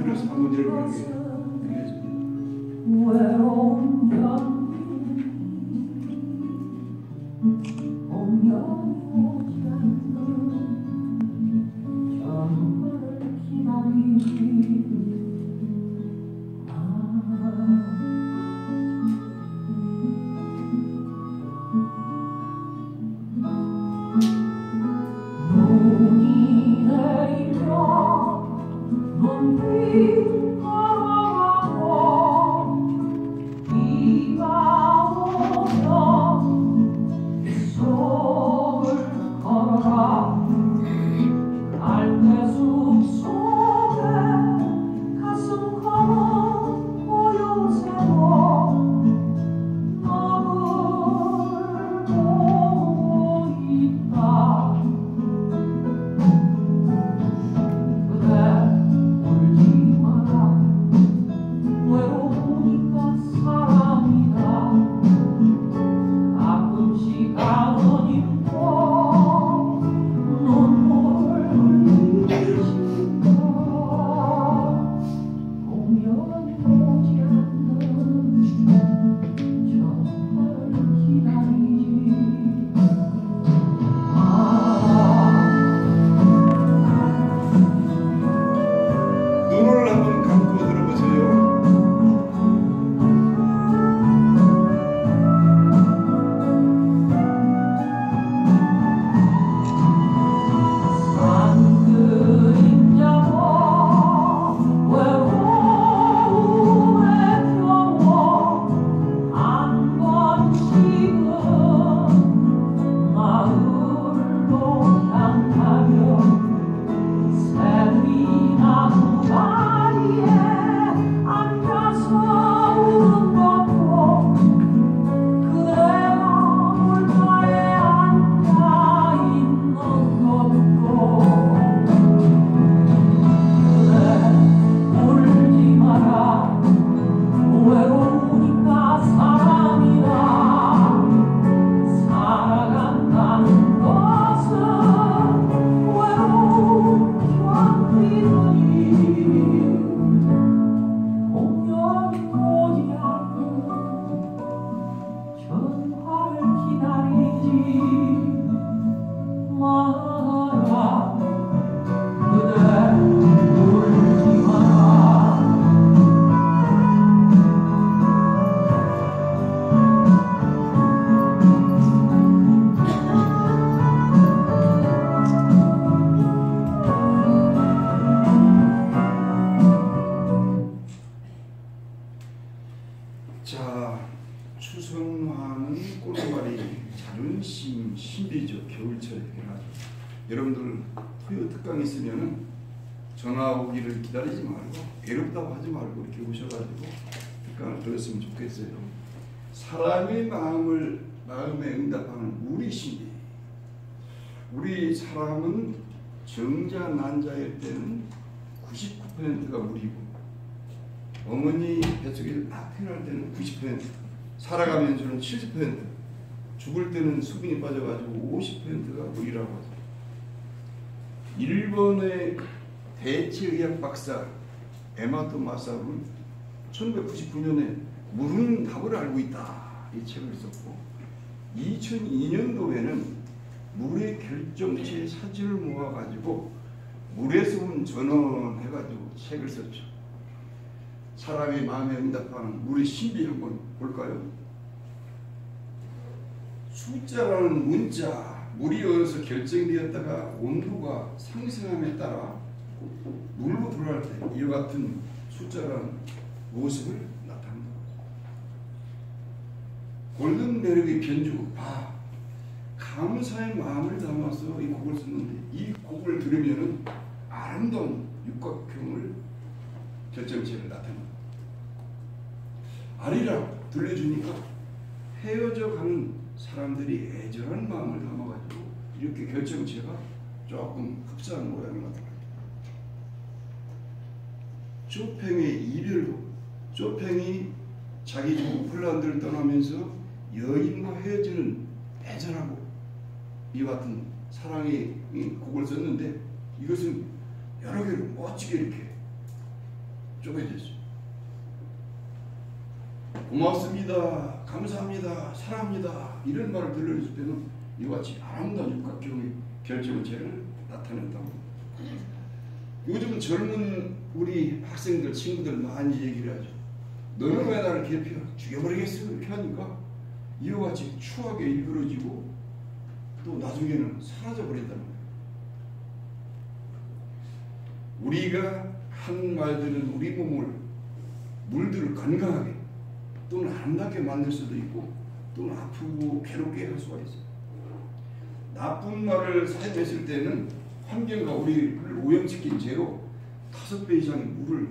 들려서 한번 들려줍니다. 외로운 밤 온전히 오지 않는 전화를 기다리지 눈이 내리며 눈빛 걸어가고 비가 오면 속을 걸어가 알배숲 속에 가슴 검은 고요새로 너를 보고 있다. 눈을 한번 감고 들어보세요. 산 그림자와 외로움에 겨워 한 번씩은 마을로 향하며 새들이 나무 다리에 앉아서 우는 것도 그대가 물가에 앉아있는 것도 그래 울지 마라 외로우니까 사람이라 살아간다는 것은 외로움 견디더니 공연이 오지 않는 전화를 기다리지 마라 그대 울지 마라. 자, 추성화는 꽃말이 자존심, 신비죠. 겨울철에 이렇게 하죠. 여러분들 토요 특강 있으면은 전화 오기를 기다리지 말고 외롭다고 하지 말고 이렇게 오셔가지고 특강을 들었으면 좋겠어요. 사람의 마음에 응답하는 우리 신비. 우리 사람은 정자 난자일 때는 99%가 물이고 어머니 뱃속에 딱 태어날 때는 90%, 살아가면서는 70%, 죽을 때는 수분이 빠져가지고 50%가 물이라고 하죠. 일본의 대체의학 박사 에마토 마사루는 1999년에 물은 답을 알고 있다 이 책을 썼고 2002년도에는 물의 결정체 사진을 모아가지고 물에서 온 전원 해가지고 책을 썼죠. 사람의 마음에 응답하는 물의 신비 한번 볼까요? 숫자라는 문자, 물이 어디서 결정되었다가 온도가 상승함에 따라 물로 돌아갈 때 이와 같은 숫자라는 모습을 나타낸다. 골든베르의 변주, 감사의 마음을 담아서 이 곡을 썼는데 이 곡을 들으면은 아름다운 육각형을 결정체를 나타낸다. 아리랑 들려주니까 헤어져 가는 사람들이 애절한 마음을 담아가지고 이렇게 결정체가 조금 흡사한 모양을 나타납니다. 쇼팽의 이별곡, 쇼팽이 자기 집 폴란드를 떠나면서 여인과 헤어지는 애절하고 이와 같은 사랑의 곡을 썼는데 이것은 여러 개로 멋지게 이렇게 쪼개져 있어요. 고맙습니다, 감사합니다, 사랑합니다 이런 말을 들려줄 때는 이와 같이 아름다운 육각형의 결정체를 나타낸다고. 요즘 젊은 우리 학생들 친구들 많이 얘기를 하죠. 너는 왜 나를 괴롭혀? 죽여버리겠어 이렇게 하니까 이와 같이 추하게 일그러지고 또 나중에는 사라져버린다는 거예요. 우리가 한 말들은 우리 몸을 물들을 건강하게 또는 아름답게 만들 수도 있고 또는 아프고 괴롭게 할 수가 있어요. 나쁜 말을 사용했을 때는 환경과 우리를 오염시킨 죄로 5배 이상의 물을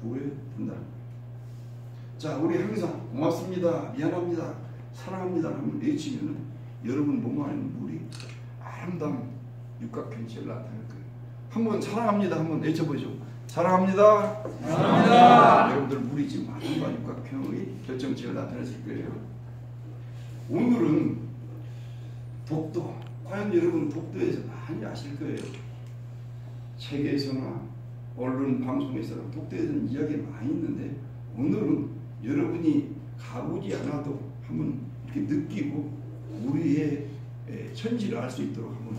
부어야 된다. 자, 우리 항상 고맙습니다, 미안합니다, 사랑합니다 하면 외치면은 여러분 몸 안에 물이 아름다운 육각형체를 나타낼 거예요. 한번 사랑합니다 한번 외쳐보죠. 사랑합니다. 사랑합니다. 여러분들 물이 지금 아름다운 육각형의 결정체를 나타냈을 거예요. 오늘은 독도. 과연 여러분 독도에서 많이 아실 거예요. 책에서나 언론 방송에서나 독도에 대한 이야기가 많이 있는데 오늘은 여러분이 가보지 않아도 한번 이렇게 느끼고 우리의 천지를 알 수 있도록 한번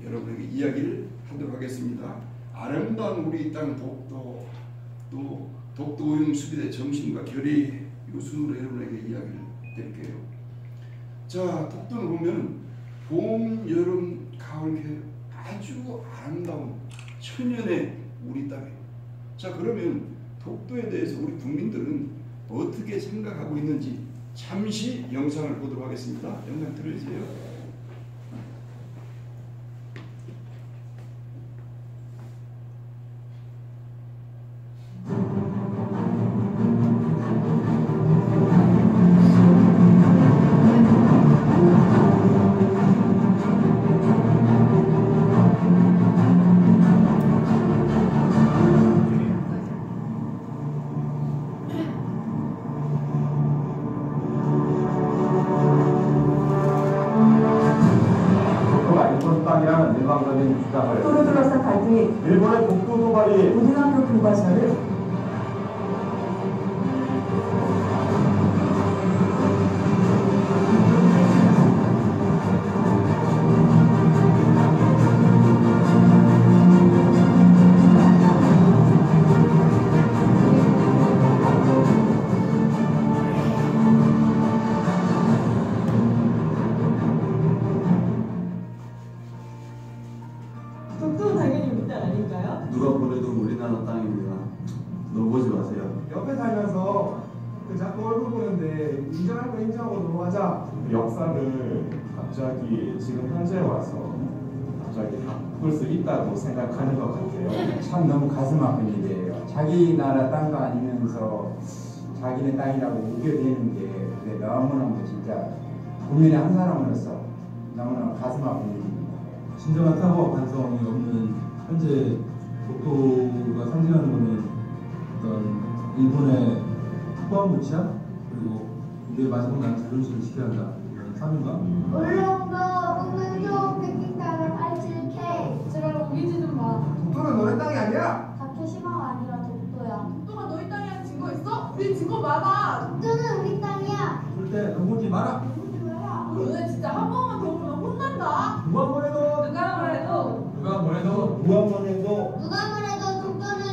여러분에게 이야기를 하도록 하겠습니다. 아름다운 우리 땅 독도, 또 독도 오염 수비대 정신과 결의 이 순으로 여러분에게 이야기를 드릴게요. 자, 독도를 보면 봄, 여름, 가을, 아주 아름다운 천연의 우리 땅이에요. 자, 그러면 독도에 대해서 우리 국민들은 어떻게 생각하고 있는지 잠시 영상을 보도록 하겠습니다. 영상 들어주세요. 독도를 둘러싼 갈등, 일본의 독도 도발이 고등학교 교과서를 독도는 당연히 우리 땅 아닌가요? 누가 보내도 우리나라 땅입니다. 넘보지 마세요. 옆에 살면서 자꾸 얼굴 보는데 인정할 거 인정하고 넘어가자. 역사를 갑자기 지금 현재 와서 갑자기 바꿀 수 있다고 생각하는 것 같아요. 참 너무 가슴 아픈 일이에요. 자기 나라 땅도 아니면서 자기네 땅이라고 우겨대는 게 근데 너무너무 진짜 국민의 한 사람으로서 너무너무 가슴 아픈 일입니다. 진정한 사고와 반성이 없는 현재 독도가 상징하는 것은 어떤 일본의 후반부 취합 그리고 우리의 마지막 난 자존심을 지켜야 한다 이런 사명감. 울릉도 우문종 백기타를 알칠케 제발 우기지 좀 마. 독도는 너네 땅이 아니야. 다케시마가 아니라 독도야. 독도가 너희 땅이라는 증거 있어? 우리 증거 많아. 독도는 우리 땅이야. 절대 넘보지 마라. 누구지 마라. 너네 진짜 한 번만 더 보면 혼난다. 누가 뭐래도 누가 뭐래도 누가 뭐래도 누가 뭐래도 누가 뭐래도 독도는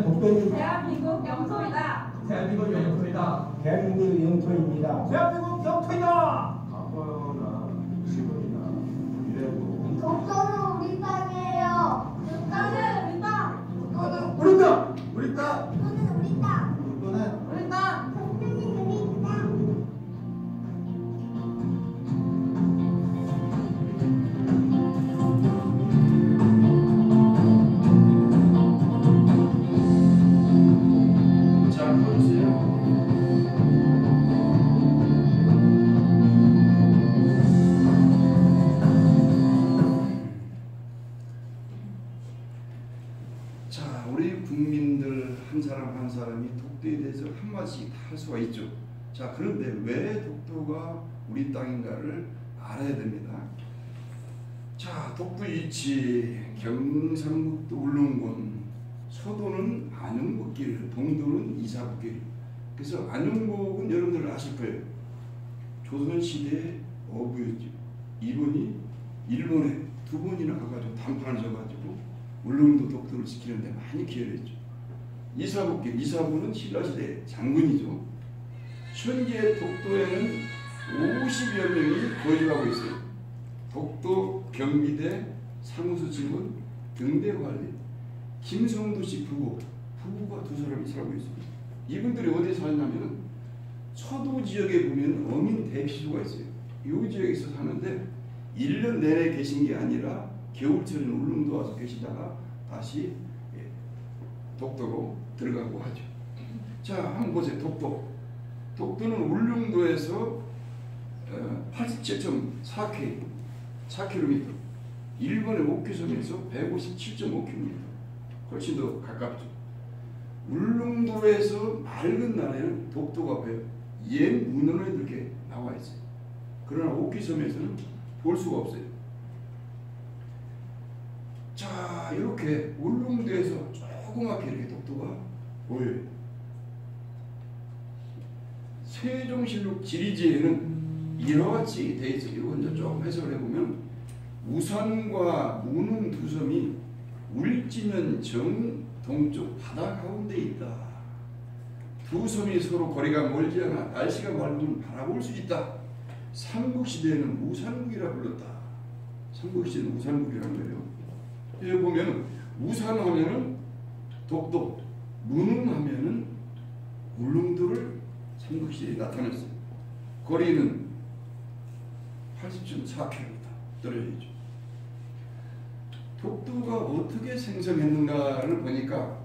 독도는 대한민국 영토이다. 대한민국 영토이다. 대한민국 영토입니다. 대한민국 영토이다. 과거나 지금이나 미래도 독도는 우리 땅이에요. 땅은 우리 땅. 독도는 우리 땅. 우리 땅. 독도는 우리 땅. 독도는 우리 땅. 독도는 우리 땅. 자, 보세요. 자, 우리 국민들 한 사람 한 사람이 독도에 대해서 한마디씩 다 할 수가 있죠. 자, 그런데 왜 독도가 우리 땅인가를 알아야 됩니다. 자, 독도 위치 경상북도 울릉군 서도는 안용복길, 동도는 이사복길. 그래서 안용복은 여러분들 아실 거예요. 조선시대 어부였죠. 이분이 일본에 2번이나 가가지고 단판을 져가지고 울릉도 독도를 지키는데 많이 기여를 했죠. 이사복길, 이사부는 신라시대 장군이죠. 현재 독도에는 50여 명이 거주하고 있어요. 독도 경비대 사무소 직원 등대 관리 김성도 씨 부부가 2사람이 살고 있습니다. 이분들이 어디에 사냐면 서도 지역에 보면 어민 대피소가 있어요. 이 지역에서 사는데 1년 내내 계신 게 아니라 겨울철에는 울릉도 와서 계시다가 다시 독도로 들어가고 하죠. 자, 한번 보세요. 독도는 울릉도에서 87.4km, 일본의 오큐섬에서 157.5km, 훨씬 더 가깝죠. 울릉도에서 맑은 날에는 독도가 옛 문헌에 이렇게 나와 있어요. 그러나 오큐섬에서는 볼 수가 없어요. 자, 이렇게 울릉도에서 조그맣게 이렇게 독도가 보여요. 세종실록 지리지에는 이와 같이 되어 있어요. 이거 이제 조금 해석을 해보면 우산과 무능 2섬이 울지면 정 동쪽 바다 가운데 있다. 2섬이 서로 거리가 멀지 않아 날씨가 맑으면 바라볼 수 있다. 삼국시대에는 우산국이라 불렀다. 삼국시대는 우산국이라는 거예요. 여기 보면 우산하면은 독도, 무능하면은 울릉도를 삼국시대에 나타냈어요. 거리는 80.4km 떨어져 있죠. 독도가 어떻게 생성했는가를 보니까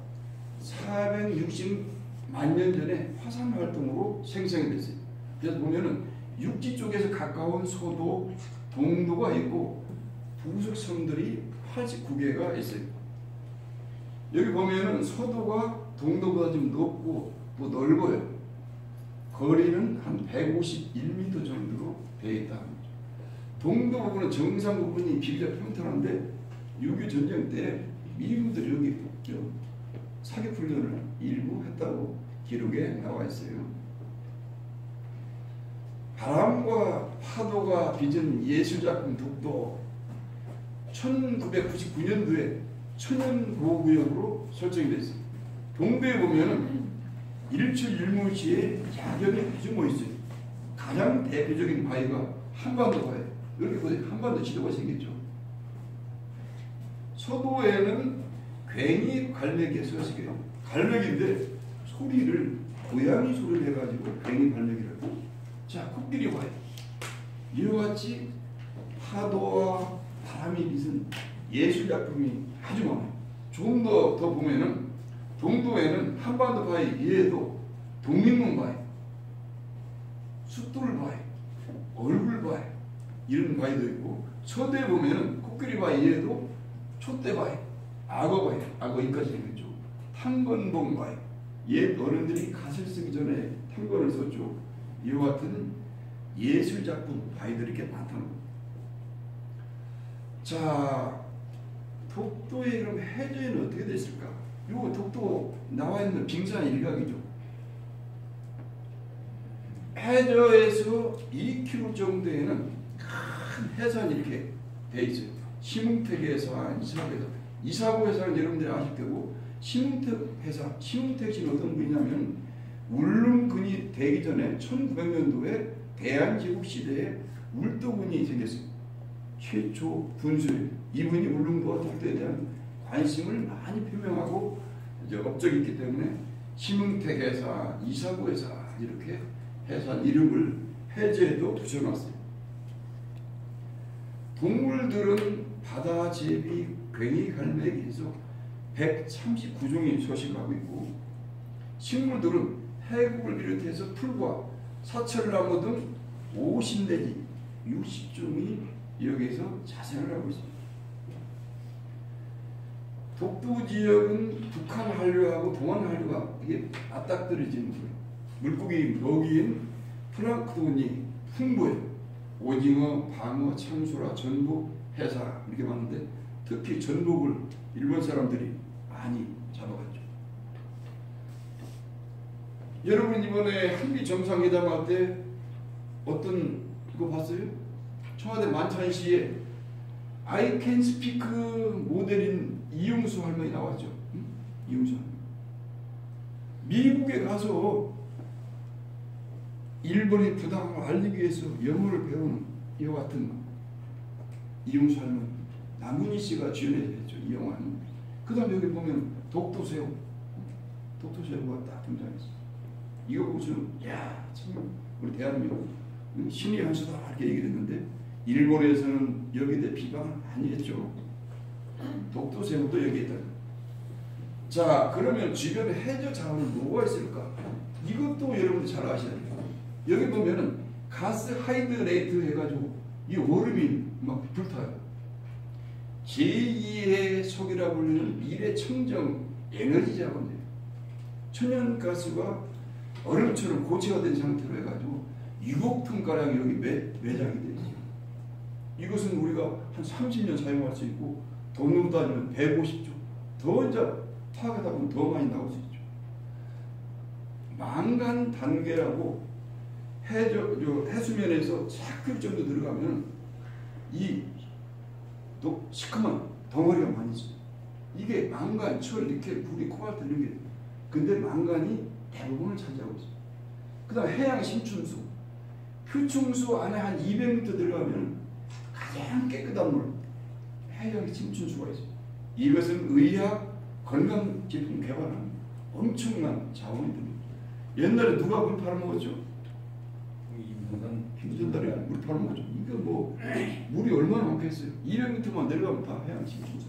460만 년 전에 화산 활동으로 생성이 됐어요. 그래서 보면은 육지 쪽에서 가까운 서도, 동도가 있고 부속 섬들이 89개가 있어요. 여기 보면은 서도가 동도보다 좀 높고 또 넓어요. 거리는 한 151m 정도로 되어 있다. 동도 부분은 정상 부분이 비교적 평탄한데 6.25 전쟁 때 미군들이 여기 사격 훈련을 일부 했다고 기록에 나와 있어요. 바람과 파도가 빚은 예술작품 독도 1999년도에 천연보호구역으로 설정이 됐어요. 동도에 보면은 일출일몰시에 야경이 비중모 있어요. 가장 대표적인 바위가 한반도 바위. 이렇게 보세요. 한반도 지도가 생겼죠. 서도에는 괭이 갈매기의 서식이에요. 갈매기인데 소리를 고양이 소리를 해가지고 괭이 갈매기라고. 자, 코끼리 바위. 이와 같이 파도와 바람이 빚은 예술작품이 아주 많아요. 조금 더 보면은 동도에는 한반도 바위 이외에도 독립문 바위, 숫돌 바위, 얼굴 바위 이런 바위도 있고 서대에 보면은 코끼리 바위 이외에도 촛대 바위, 악어 바위, 악어 이까지 생겼죠. 탄건봉 바위, 옛 어른들이 갓을 쓰기 전에 탄건을 썼죠. 이와 같은 예술작품 바위들이 이렇게 많다는 겁니다. 자, 독도의 그럼 해저에는 어떻게 됐을까? 요 독도 나와 있는 빙산 일각이죠. 해저에서 2km 정도에는 큰 해산이 이렇게 돼 있어요. 심흥택 해산, 이사부 해산. 이사부 해산은 여러분들이 아실 테고 심흥택 해산, 심흥택 씨는 어떤 분이냐면 울릉군이 되기 전에 1900년도에 대한제국 시대에 울도군이 생겼어요. 최초 군수예요. 이분이 울릉도와 독도에 대한 관심을 많이 표명하고 이제 업적이 있기 때문에 심흥택 해산, 이사부 해산 이렇게 해산 이름을 해저에도 붙여놨어요. 동물들은 바다 제비, 괭이 갈매기에서 139종이 서식하고 있고 식물들은 해국을 비롯해서 풀과 사철나무 등 50 내지 60종이 여기에서 자생을 하고 있습니다. 독도 지역은 북한 한류하고 동안 한류가 이게 맞닥뜨려지는 거예요. 물고기 먹이인 플랑크톤이 풍부해요. 오징어, 방어, 참소라, 전복, 해사 이렇게 많은데 특히 전복을 일본 사람들이 많이 잡아갔죠. 여러분 이번에 한미 정상회담 할 때 어떤 그거 봤어요? 청와대 만찬시에 I can speak 모델인 이용수 할머니 나왔죠. 응? 이용수 할머니. 미국에 가서 일본의 부당함을 알리기 위해서 영어를 배우는 이와 같은 이용수 할머니. 남은희 씨가 주연했죠. 이 영화는. 그 다음에 여기 보면 독도새우. 독도새우가 딱 등장했어요. 이거 보시면 야, 참 우리 대한민국 신의 한 수다 이렇게 얘기를 했는데 일본에서는 여기에 대해 비방을 많이 했죠. 독도새우도 여기에 있다. 자, 그러면 주변에 해저 자원은 뭐가 있을까? 이것도 여러분들 잘 아셔야 돼요. 여기 보면은 가스 하이드레이트 해가지고 이 얼음이 막 불타요. 제2의 석이라 불리는 미래 청정 에너지 자원이에요. 천연가스가 얼음처럼 고체화된 상태로 해가지고 6억 톤가량 여기 매장이 되어 있어요. 이것은 우리가 한 30년 사용할 수 있고 돈으로 따지면 150조. 더 이제 파악하다 보면 더 많이 나올 수 있죠. 망간 단계라고 해수면에서 4km 정도 들어가면 이 시커먼 덩어리가 많이 있어요. 이게 망간, 철, 니켈, 구리, 코발트 이런 게. 근데 망간이 대부분을 차지하고 있어요. 그 다음 해양 심층수. 표층수 안에 한 200m 들어가면 가장 깨끗한 물, 해양 심층수가 있어요. 이것은 의학, 건강제품 개발하는 엄청난 자원이 됩니다. 옛날에 누가 물 팔아먹었죠? 힘든달에 물 팔아먹었죠. 이거 뭐 물이 얼마나 많겠어요. 200m만 내려가면 다 해양 심층수.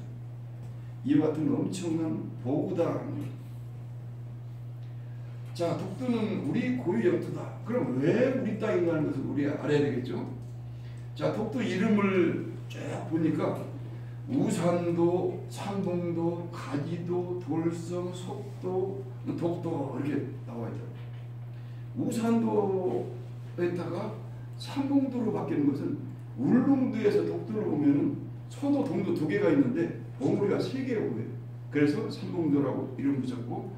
이와 같은 엄청난 보고다. 자, 독도는 우리 고유 영토다. 그럼 왜 우리 땅인가는 것을 우리가 알아야 되겠죠? 자, 독도 이름을 쭉 보니까 우산도, 삼봉도, 가지도, 돌성, 속도, 독도 이렇게 나와 있더라고요. 우산도에다가 삼봉도로 바뀌는 것은 울릉도에서 독도를 보면은 서도, 동도 두 개가 있는데 봉우리가 세 개라고 해요. 그래서 삼봉도라고 이름 붙였고,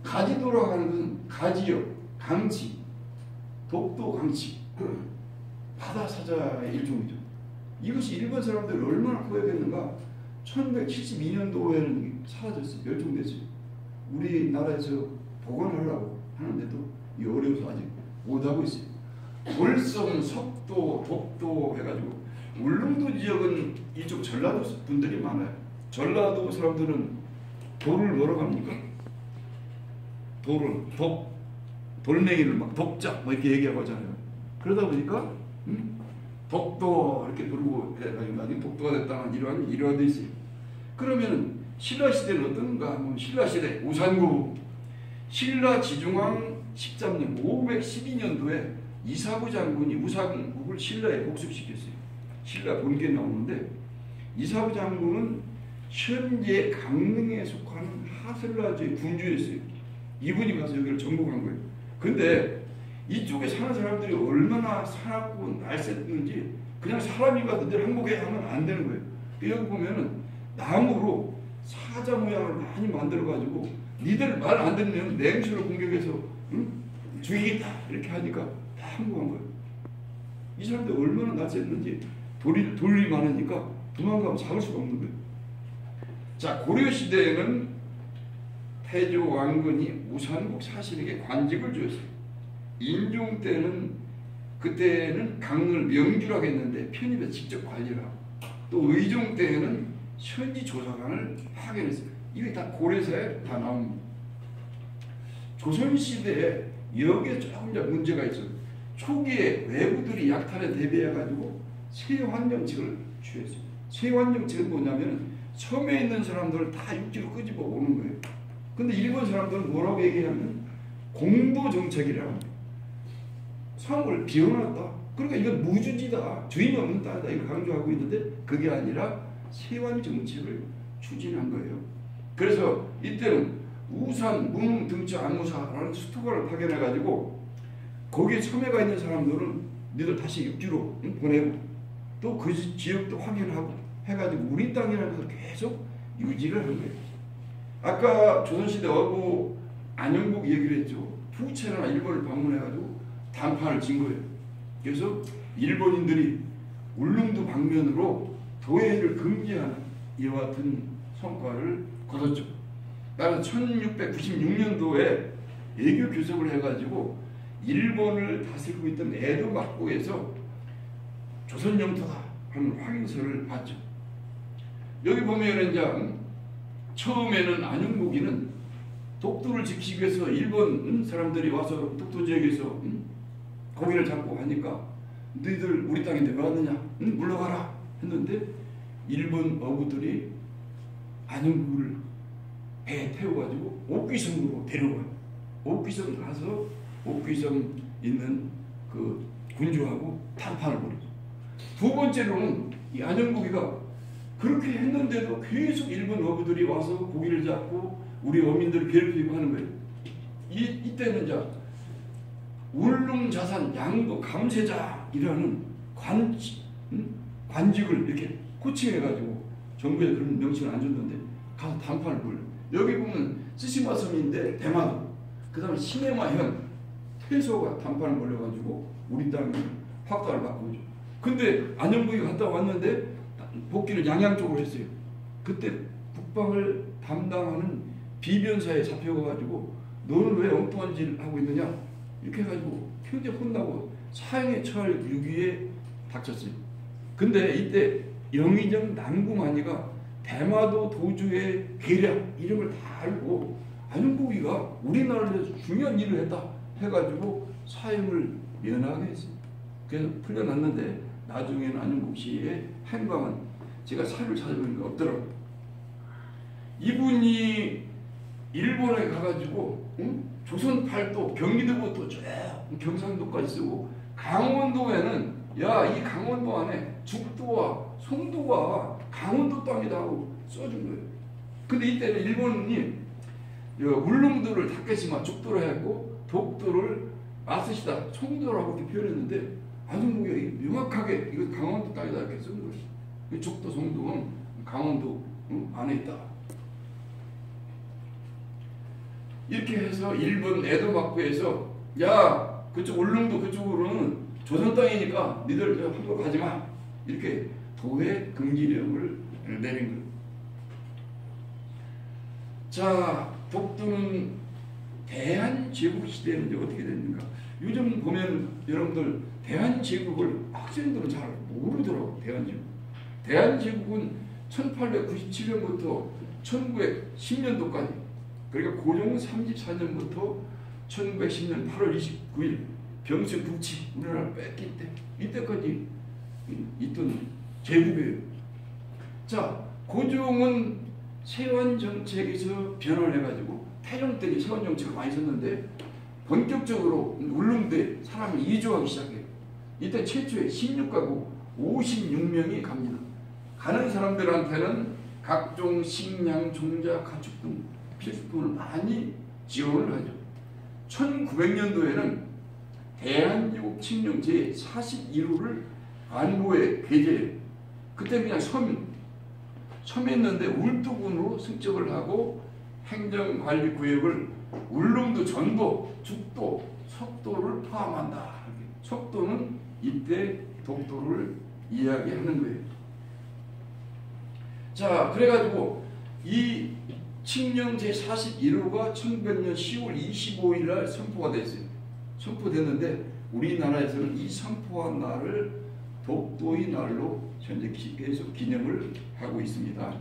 가지도라고 하는 것은 가지역, 강치, 독도 강치, 바다 사자의 일종이죠. 이것이 일본 사람들이 얼마나 후회했는가. 1972년도에는 사라졌어요. 멸종됐어요. 우리나라에서 복원하려고 하는데도 이 어려워서 아직 못하고 있어요. 돌성, 석도, 독도 해가지고 울릉도 지역은 이쪽 전라도 분들이 많아요. 전라도 사람들은 돌을 뭐라고 합니까? 돌을 돌멩이를 막 독자 뭐 이렇게 얘기하고 하잖아요. 그러다 보니까 독도 이렇게 부르고 해가지고 나중에 독도가 됐다는 이러한 일화도 있어요. 그러면 신라 시대는 어떤가 하면 신라 시대 우산국 신라 지중왕 13년 512년도에 이사부 장군이 우산국을 신라에 복습시켰어요. 신라 본계에 나오는데 이사부 장군은 현재 강릉에 속하는 하슬라주의 군주였어요. 이분이 가서 여기를 정복한 거예요. 근데 이쪽에 사는 사람들이 얼마나 사납고 날쌘는지 그냥 사람이 가서 늘 항복해 하면 안 되는 거예요. 여기 보면은 나무로 사자 모양을 많이 만들어가지고 니들 말 안 듣는 냉수를 공격해서 죽이겠다 이렇게 하니까 다 항복한 거예요. 이 사람들 얼마나 날쌘는지 돌이 많으니까 도망가면 잡을 수가 없는 거예요. 자, 고려시대에는 태조 왕건이 우산국 사신에게 관직을 주었어요. 인종 때는 그때는 강릉을 명주라고 했는데 편입에 직접 관리를 하고, 또 의종 때에는 현지 조사관을 파견했어요. 이게 다 고려사에 다 나옵니다. 조선시대에 여기에 조금 문제가 있어요. 초기에 외부들이 약탈에 대비해가지고 세환정책을 취했어요. 세환정책은 뭐냐면 섬에 있는 사람들을 다 육지로 끄집어 오는 거예요. 근데 일본 사람들은 뭐라고 얘기하면 공도정책이라고 합니다. 섬을 비워놨다. 그러니까 이건 무주지다. 주인 없는 땅이다. 이걸 강조하고 있는데 그게 아니라 세환정책을 추진한 거예요. 그래서 이때는 우산, 문, 등치, 안무사라는 수투관을 파견해가지고 거기에 섬에가 있는 사람들은 니들 다시 육지로 보내고 또 그 지역도 확인하고 해가지고 우리 땅이라는 것을 계속 유지를 한 거예요. 아까 조선시대 어부 안영국 얘기를 했죠. 부채나 일본을 방문해가지고 단판을 진 거예요. 그래서 일본인들이 울릉도 방면으로 도해를 금지하는 이와 같은 성과를 거뒀죠. 따라서 1696년도에 애교 교섭을 해가지고 일본을 다스리고 있던 에도 막부에서 조선 영토다 하는 확인서를 받죠. 여기 보면은 이제 처음에는 안영국이는 독도를 지키기 위해서 일본 사람들이 와서 독도 지역에서 고기를 잡고 하니까 너희들 우리 땅인데 왜 왔느냐? 물러가라 했는데 일본 어부들이 안영국을 배에 태워가지고 옥귀성으로 데려와요. 옥귀성 가서 옥귀성 있는 그 군주하고谈판을 벌이죠. 두 번째로는 이 안영국이가 그렇게 했는데도 계속 일본 어부들이 와서 고기를 잡고 우리 어민들을 괴롭히고 하는 거예요. 이때는 이제 울릉자산 양도 감세자이라는 관직을 이렇게 코칭해가지고 정부에 그런 명칭을 안 줬는데 가서 단판을 벌려. 여기 보면 쓰시마 섬인데 대마도, 그 다음에 시네마현, 태소가 단판을 벌려가지고 우리 땅에 확답을 바꾸죠. 근데 안영국이 갔다 왔는데 복귀를 양양 쪽으로 했어요. 그때 북방을 담당하는 비변사에 잡혀가지고 너는 왜 엉뚱한 짓을 하고 있느냐 이렇게 해가지고 굉장히 혼나고 사형에 처할 위기에 닥쳤어요. 근데 이때 영의정 남궁안이가 대마도 도주의 계략 이름을 다 알고 안영국이가 우리나라를 위해서 중요한 일을 했다 해가지고 사형을 면하게 했어요. 그래서 풀려났는데 나중에는 안영국 씨의 행방은 제가 사유를 찾아보니까 없더라고요. 이분이 일본에 가가지고 조선 팔도 경기도부터 쭉 경상도까지 쓰고 강원도에는 야 이 강원도 안에 죽도와 송도가 강원도 땅이다 하고 써준 거예요. 근데 이때는 일본이 울릉도를 다케시마 죽도로 했고 독도를 마쓰시다 송도라고 이렇게 표현했는데 안영국이 명확하게 이거 강원도 땅이다 이렇게 쓴 것이. 죽도 송도는 강원도 안에 있다. 이렇게 해서 일본 에도 막부에서 야 그쪽 울릉도 그쪽으로는 조선 땅이니까 니들 함부로 가지마 이렇게 도해 금지령을 내린 거예요. 자, 독도는 대한제국 시대는 이제 어떻게 됐는가? 요즘 보면 여러분들 대한제국을 학생들은 잘 모르더라고요. 대한제국은 1897년부터 1910년도까지 그러니까 고종 34년부터 1910년 8월 29일 병신 북치 우리나라를 뺏길 때 이때까지 있던 제국이에요. 자, 고종은 세원 정책에서 변화를 해가지고 태종 때 세원 정책을 많이 썼는데 본격적으로 울릉도에 사람을 이주하기 시작해요. 이때 최초에 16가구 56명이 갑니다. 가는 사람들한테는 각종 식량, 종자, 가축 등 필수품을 많이 지원을 하죠. 1900년도에는 대한제국 칙령 제41호를 관보에 게재해요. 그때 그냥 섬이었는데 울두군으로 승적을 하고 행정관리구역을 울릉도 전도, 죽도, 석도를 포함한다. 석도는 이때 독도를 이야기하는 거예요. 자, 그래가지고 이 칙령 제41호가 1900년 10월 25일 날 선포가 됐어요. 선포됐는데 우리나라에서는 이 선포한 날을 독도의 날로 현재 계속 기념을 하고 있습니다.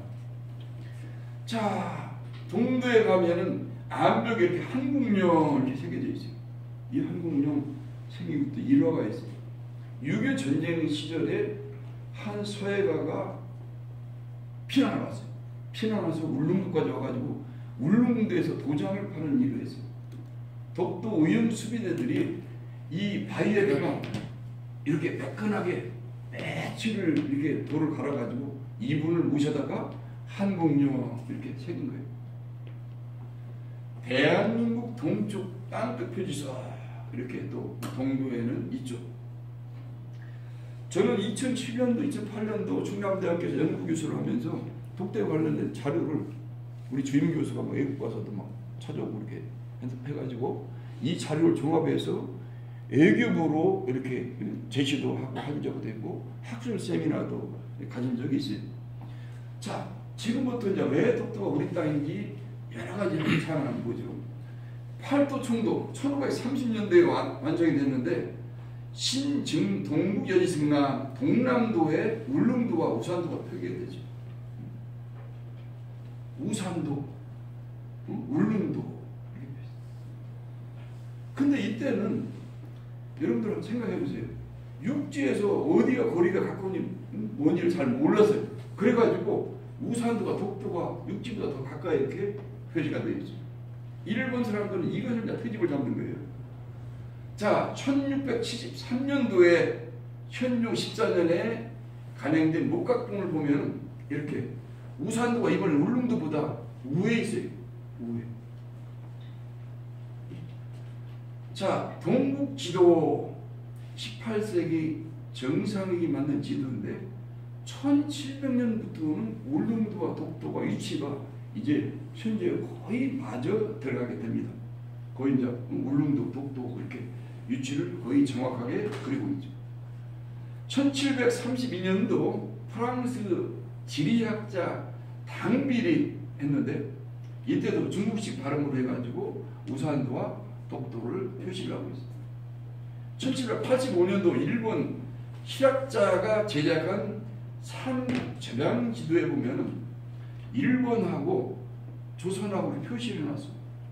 자, 동도에 가면은 암벽에 이렇게 한국령 이렇게 새겨져 있어요. 이 한국령 생긴 것도 일화가 있어요. 6.25 전쟁 시절에 한 서해가가 피난을 왔어요. 피난와서 울릉도까지 와가지고 울릉도에서 도장을 파는 일을 했어요. 독도 의용 수비대들이 이 바위에다가 이렇게 매끈하게 매치를 이렇게 돌을 갈아가지고 이분을 모셔다가 한국령 이렇게 새긴 거예요. 대한민국 동쪽 땅끝 표지서 이렇게 또 동도에는 있죠. 저는 2007년도, 2008년도 충남대학교에서 연구교수를 하면서 독도에 관련된 자료를 우리 주임 교수가 뭐 외국 가서도 막 찾아오고 이렇게 해가지고 이 자료를 종합해서 애교부로 이렇게 제시도 하고 한 적도 있고 학술 세미나도 가진 적이 있어요. 자, 지금부터 이제 왜 독도가 우리 땅인지 여러 가지 사항을 보죠. 팔도 총독 1530년대에 완성이 됐는데 신증 동북여지승남 동남도에 울릉도와 우산도가 표기되죠. 우산도, 울릉도. 근데 이때는 여러분들 생각해 보세요. 육지에서 어디가 거리가 가까운지 뭔지를 잘 몰랐어요. 그래가지고 우산도가 독도가 육지보다 더 가까이 이렇게 표시가 되어 있죠. 일본 사람들은 이것을 이제 트집을 잡는 거예요. 자, 1673년도에 현종 14년에 간행된 목각봉을 보면 이렇게 우산도가 이번에 울릉도보다 우에 있어요. 우에. 자, 동북지도 18세기 정상이 만든 지도인데 1700년부터는 울릉도와 독도가 위치가 이제 현재 거의 맞아 들어가게 됩니다. 거의 이제 울릉도, 독도 이렇게 위치를 거의 정확하게 그리고 있죠. 1732년도 프랑스 지리학자 당빌이 했는데 이때도 중국식 발음으로 해가지고 우산도와 독도를 표시를 하고 있습니다. 1785년도 일본 실학자가 제작한 삼저량 지도에 보면은 일본하고 조선하고 표시를 해놨어.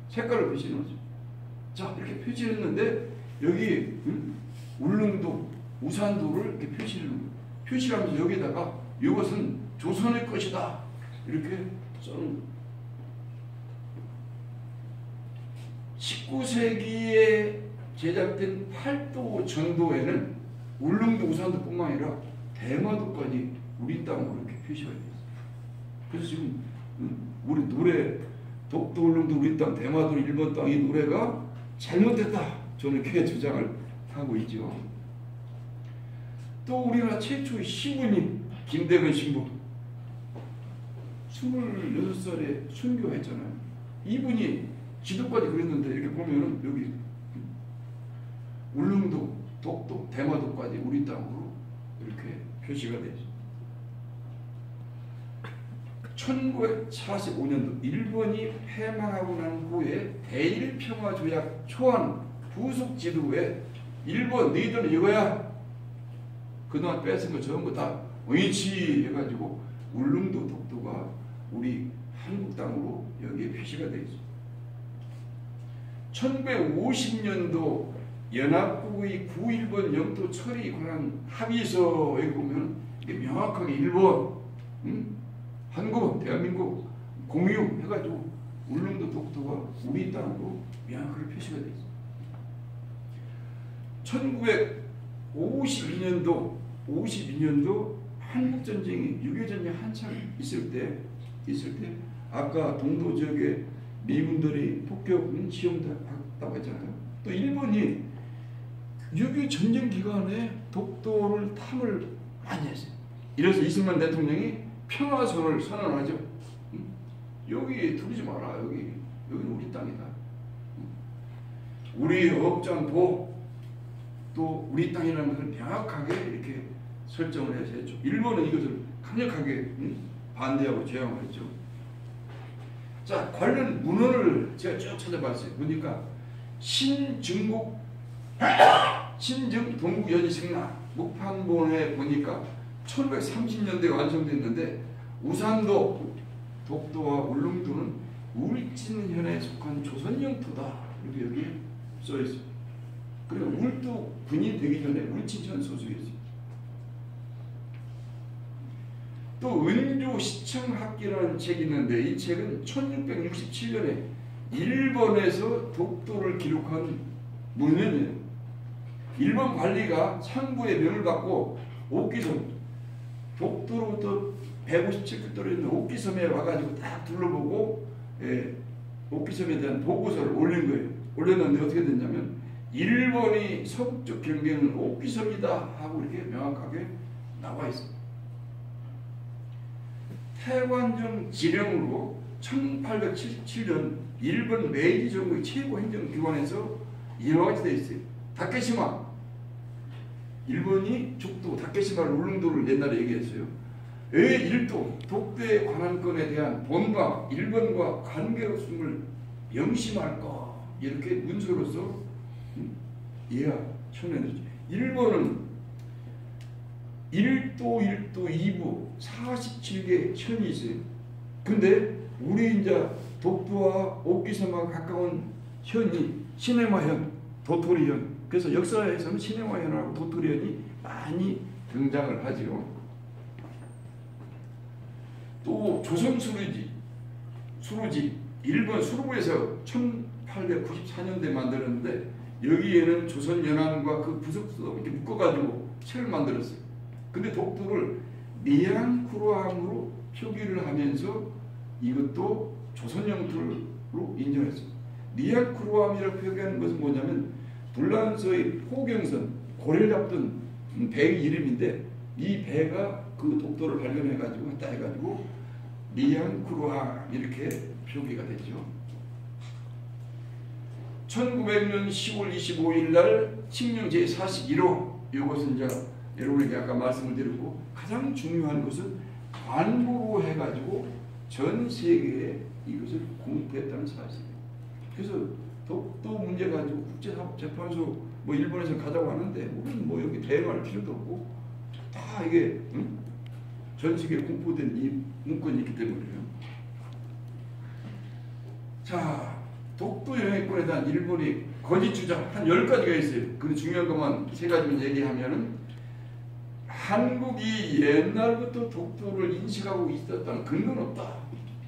색깔을 표시해 놨어. 자, 이렇게 표시를 했는데 여기 울릉도, 우산도를 이렇게 표시를 합니다. 표시를 하면서 여기다가 이것은 조선의 것이다. 이렇게 써놓은 19세기에 제작된 팔도 전도에는 울릉도, 우산도뿐만 아니라 대마도까지 우리 땅으로 이렇게 표시가 되어 있어요. 그래서 지금 우리 노래 독도, 울릉도, 우리 땅, 대마도, 일본 땅 이 노래가 잘못됐다. 저는 이렇게 주장을 하고 있죠. 또 우리나라 최초의 시군인 김대근 신부 26살에 순교했잖아요. 이분이 지도까지 그랬는데 이렇게 보면은 여기 울릉도, 독도, 대마도까지 우리 땅으로 이렇게 표시가 되죠. 1945년도 일본이 패망하고 난 후에 대일평화조약 초안 부속 지도에 일본 너희들은 이거야. 그동안 뺏은 거 전부 다 옳지 해가지고 울릉도, 독도가 우리 한국 땅으로 여기에 표시가 되어 있습니다. 1950년도 연합국의 구일본 영토 처리 관한 합의서에 보면 이게 명확하게 일본, 한국, 대한민국 공유 해가지고 울릉도, 독도가 우리 땅으로 명확하게 표시가 되어 있습니다. 1952년도 한국전쟁이 6.25전쟁 한참 있을 때 아까 동도 지역에 미군들이 폭격 시험했다고 했잖아요. 또 일본이 6.25 전쟁 기간에 독도를 탐을 많이 했어요. 이래서 이승만 대통령이 평화선을 선언하죠. 여기 들이지 마라. 여기는 우리 땅이다. 우리 업장보 또 우리 땅이라는 것을 명확하게 이렇게 설정을 해서 했죠. 일본은 이것을 강력하게 반대하고 저항을 했죠. 자, 관련 문헌을 제가 쭉 찾아봤어요. 보니까 신증 동북여지승남 목판본에 보니까 1930년대에 완성됐는데 우산도, 독도와 울릉도는 울진현에 속한 조선 영토다. 이렇게 여기에 써있어요. 그리고 울도 군이 되기 전에 울진현 소속이었어요. 또 은조시청학기라는 책이 있는데 이 책은 1667년에 일본에서 독도를 기록한 문헌이에요. 일본 관리가 상부의 명을 받고 옥기섬, 독도로부터 157km 떨어진 옥기섬에 와가지고 딱 둘러보고 옥기섬에 대한 보고서를 올린 거예요. 올렸는데 어떻게 됐냐면 일본이 서북쪽 경계는 옥기섬이다 하고 이렇게 명확하게 나와 있습니다. 태관정 지령으로 1877년 일본 메이지 정부의 최고 행정기관에서 이와 같이 되어 있어요. 다케시마, 일본이 죽도 다케시마를 울릉도를 옛날에 얘기했어요. 왜 일도 독도에 관한 건에 대한 본과 일본과 관계없음을 명심할까 이렇게 문서로서 이해가 쳐내죠. 일본은 1도 2부 47개 현이 있어요. 근데 우리 이제 독도와 오키섬과 가까운 현이 시네마현, 도토리현. 그래서 역사에서는 시네마현하고 도토리현이 많이 등장을 하죠. 또 조선수루지, 일본 수루부에서 1894년대에 만들었는데 여기에는 조선연안과 그 부속도 이렇게 묶어가지고 책을 만들었어요. 근데 독도를 니안쿠르함으로 표기를 하면서 이것도 조선 영토로 인정했습니다. 니안쿠르함이라고 표기하는 것은 뭐냐면 불란서의 포경선, 고래를 잡던 배의 이름인데 이 배가 그 독도를 발견해가지고 했다 해가지고 니안쿠르함 이렇게 표기가 됐죠. 1900년 10월 25일 날 칙령 제41호 이것은 이제 여러분에게 아까 말씀을 드렸고 가장 중요한 것은 관보로 해가지고 전 세계에 이것을 공포했다는 사실이에요. 그래서 독도 문제 가지고 국제사법재판소 뭐 일본에서 가자고 하는데 우리는 뭐 여기 대응할 필요도 없고 다 이게 전 세계에 공포된 이 문건이 있기 때문이에요. 자, 독도 영해권에 대한 일본이 거짓 주장 한 10가지가 있어요. 근데 중요한 것만 3가지만 얘기하면은 한국이 옛날부터 독도를 인식하고 있었다는 근거는 없다.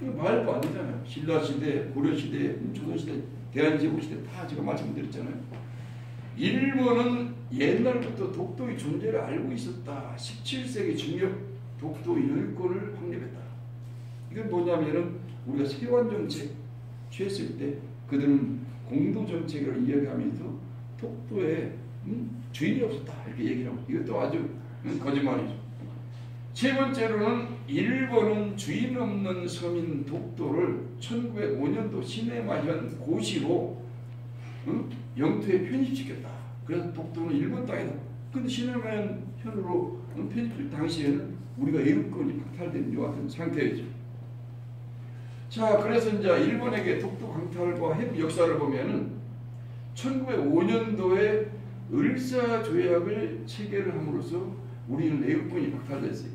이거 말도 안 되잖아요. 신라시대, 고려시대, 조선시대, 대한제국시대 다 제가 말씀드렸잖아요. 일본은 옛날부터 독도의 존재를 알고 있었다. 17세기 중엽 독도 영유권을 확립했다. 이건 뭐냐면은 우리가 세완정책 취했을 때 그들은 공도정책을 이야기하면서 독도에 주인이 없었다 이렇게 얘기를 하고 이것도 아주 거짓말이죠. 세 번째로는 일본은 주인 없는 섬인 독도를 1905년도 시네마현 고시로 영토에 편입시켰다. 그래서 독도는 일본 땅이다. 근데 시네마현 현으로 편입될 당시에는 우리가 애국권이 박탈된 요 같은 상태였죠. 자, 그래서 이제 일본에게 독도 강탈과 해부 역사를 보면은 1905년도에 을사조약을 체결을 함으로써 우리는 애국권이 박탈됐어요.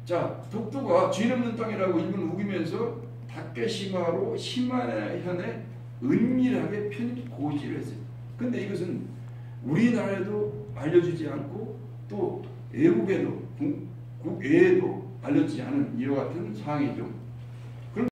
자, 독도가 주인 없는 땅이라고 일본을 우기면서 다케시마로 시마현에 은밀하게 편입 고지를 했어요. 근데 이것은 우리나라에도 알려주지 않고 또 외국에도 국외에도 알려지지 않은 이와 같은 사항이죠.